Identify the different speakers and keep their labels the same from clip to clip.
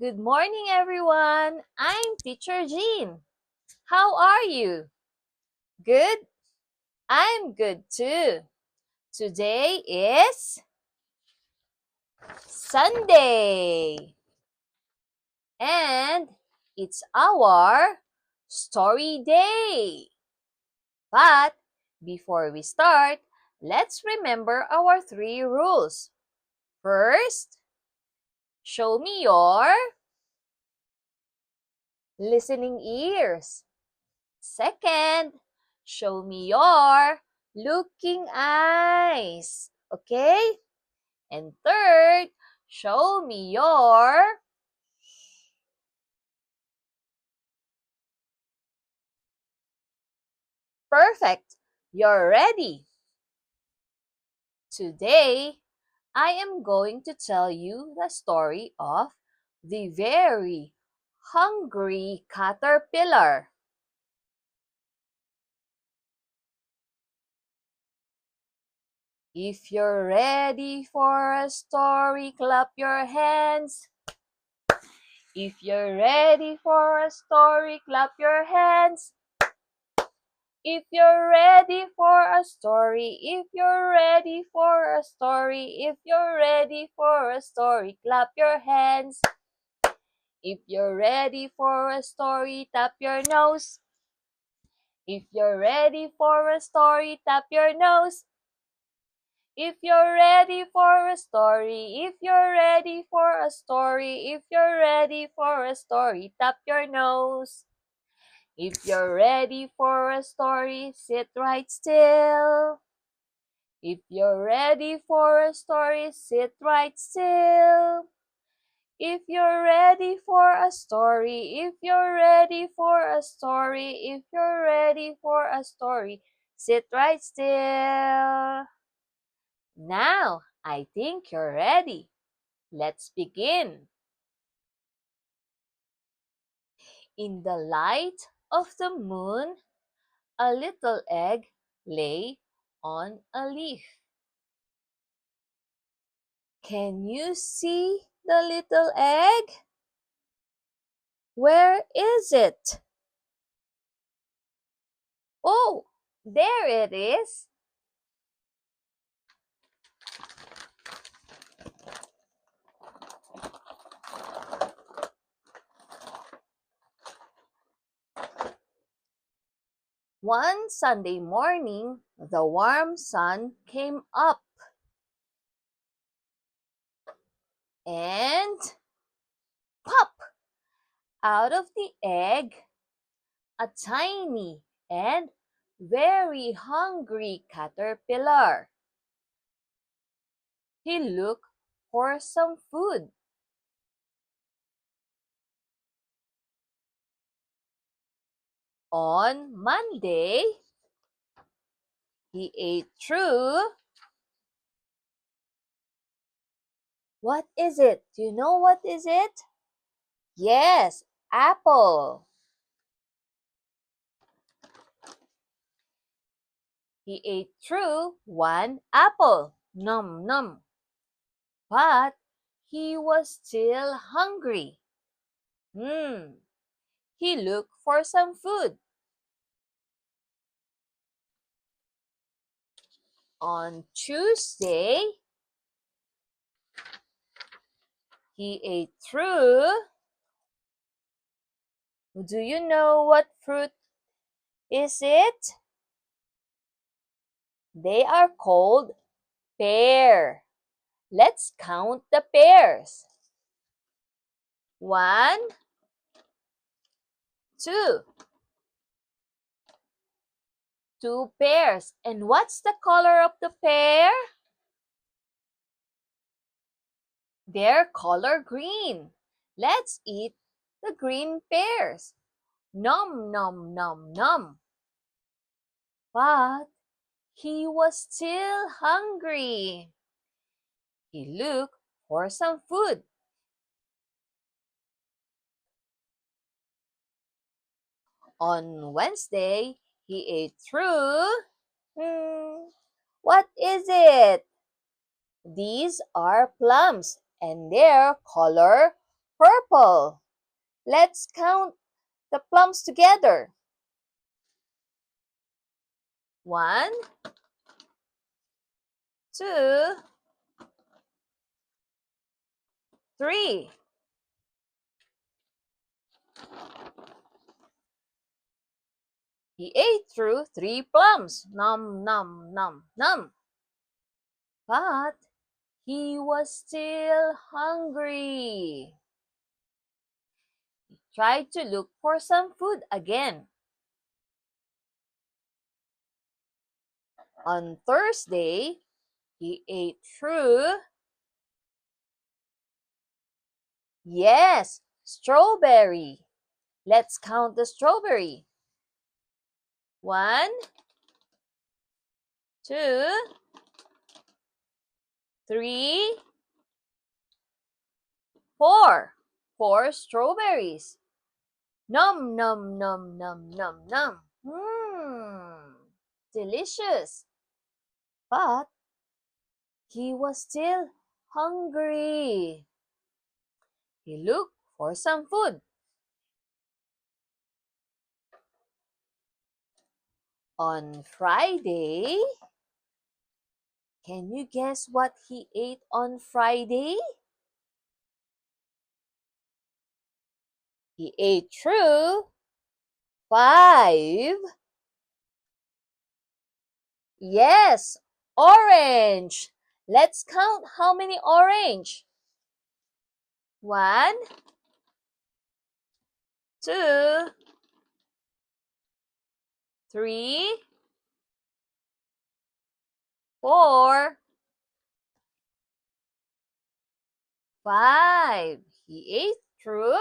Speaker 1: Good morning, everyone. I'm Teacher Jean. How are you? Good? I'm good too. Today is Sunday, and it's our story day. But before we start, let's remember our three rules. First, show me your listening ears. Second, show me your looking eyes. Okay? And third, show me your perfect. You're ready. Today, I am going to tell you the story of the very hungry caterpillar. If you're ready for a story, clap your hands. If you're ready for a story, clap your hands. If you're ready for a story, if you're ready for a story, if you're ready for a story, clap your hands. If you're ready for a story, tap your nose. If you're ready for a story, tap your nose. If you're ready for a story, if you're ready for a story, if you're ready for a story, tap your nose. If you're ready for a story, sit right still. If you're ready for a story, sit right still. If you're ready for a story, if you're ready for a story, if you're ready for a story, sit right still. Now, I think you're ready. Let's begin. In the light of the moon, a little egg lay on a leaf. Can you see the little egg? Where is it? Oh, there it is. One Sunday morning, the warm sun came up and pop! Out of the egg, a tiny and very hungry caterpillar. He looked for some food. On Monday, he ate through. What is it? Do you know what is it? Yes, apple. He ate through one apple. Nom nom. But he was still hungry. Hmm. He looked for some food. On Tuesday, he ate through. Do you know what fruit is it? They are called pear. Let's count the pears. One, two. Two pears. And what's the color of the pear? They're color green. Let's eat the green pears. Nom nom nom nom. But he was still hungry. He looked for some food. On Wednesday, he ate through. What is it? These are plums and they're color purple. Let's count the plums together. 1, 2, 3. He ate through 3 plums. Nom, nom, nom, nom. But he was still hungry. He tried to look for some food again. On Thursday, he ate through, yes, strawberry. Let's count the strawberry. 1, 2, 3, 4. 4 strawberries. Nom, nom, nom, nom, nom, nom. Delicious. But he was still hungry. He looked for some food. On Friday, can you guess what he ate on Friday? He ate through 5. Yes, orange. Let's count how many orange. 1, 2, 3, 4, 5. He ate through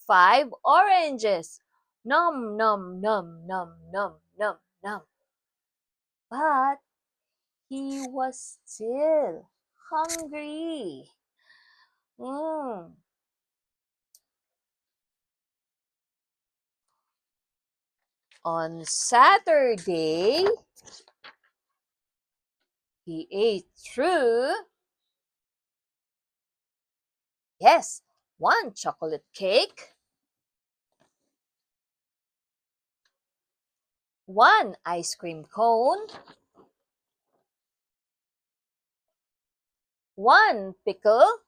Speaker 1: 5 oranges. Nom, nom, nom, nom, nom, nom, nom. But he was still hungry. On Saturday, he ate through, yes, 1 chocolate cake, 1 ice cream cone, 1 pickle,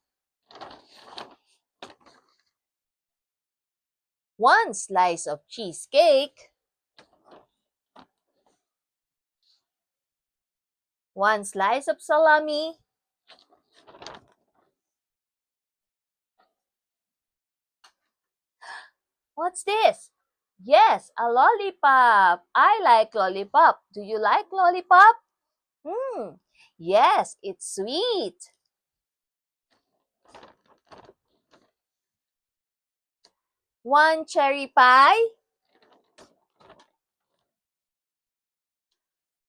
Speaker 1: 1 slice of cheesecake, 1 slice of salami, what's this? Yes, a lollipop. I like lollipop. Do you like lollipop? Yes, it's sweet. 1 cherry pie,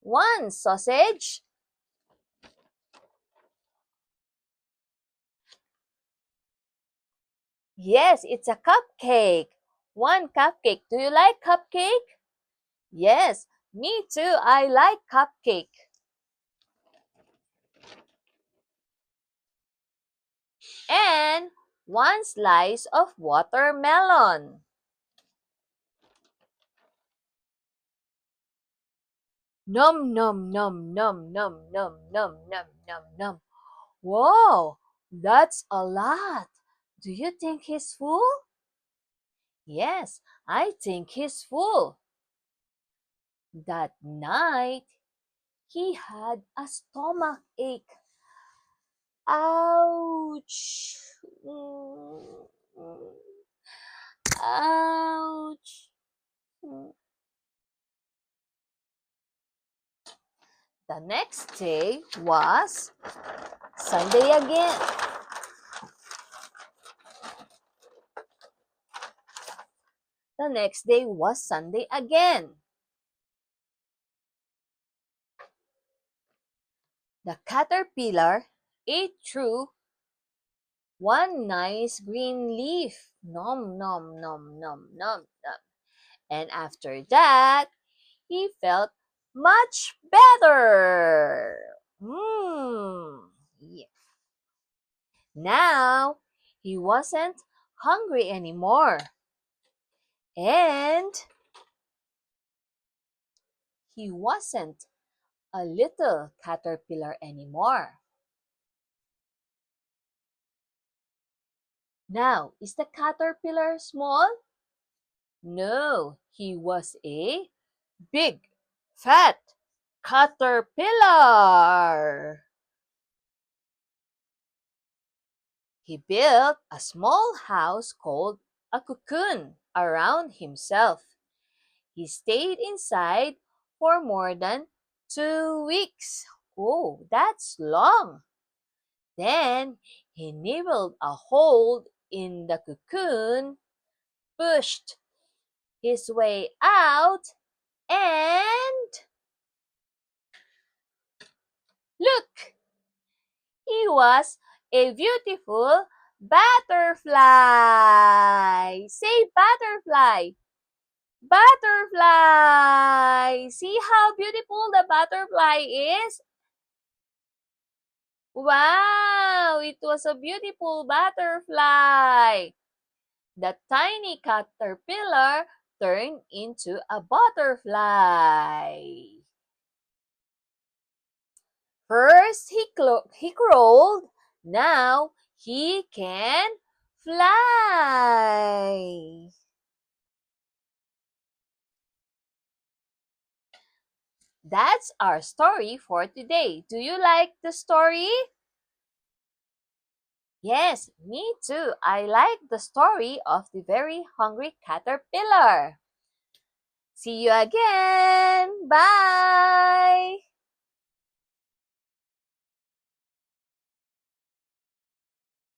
Speaker 1: 1 sausage, yes, it's a cupcake. 1 cupcake. Do you like cupcake? Yes, me too. I like cupcake. And 1 slice of watermelon. Nom, nom, nom, nom, nom, nom, nom, nom, nom, nom. Wow, that's a lot. Do you think he's full? Yes, I think he's full. That night, he had a stomach ache. Ouch! Ouch! The next day was Sunday again. The next day was Sunday again. The caterpillar ate through 1 nice green leaf. Nom, nom, nom, nom, nom, nom. And after that, he felt much better. Yeah. Now, he wasn't hungry anymore. And he wasn't a little caterpillar anymore. Now, is the caterpillar small? No, he was a big, fat caterpillar. He built a small house called a cocoon around himself. He stayed inside for more than 2 weeks. Oh, that's long. Then he nibbled a hole in the cocoon, pushed his way out, and look! He was a beautiful butterfly. Say butterfly. Butterfly. See how beautiful the butterfly is? Wow, it was a beautiful butterfly. The tiny caterpillar turned into a butterfly. First he crawled, now he can fly. That's our story for today. Do you like the story? Yes, me too. I like the story of the very hungry caterpillar. See you again. Bye.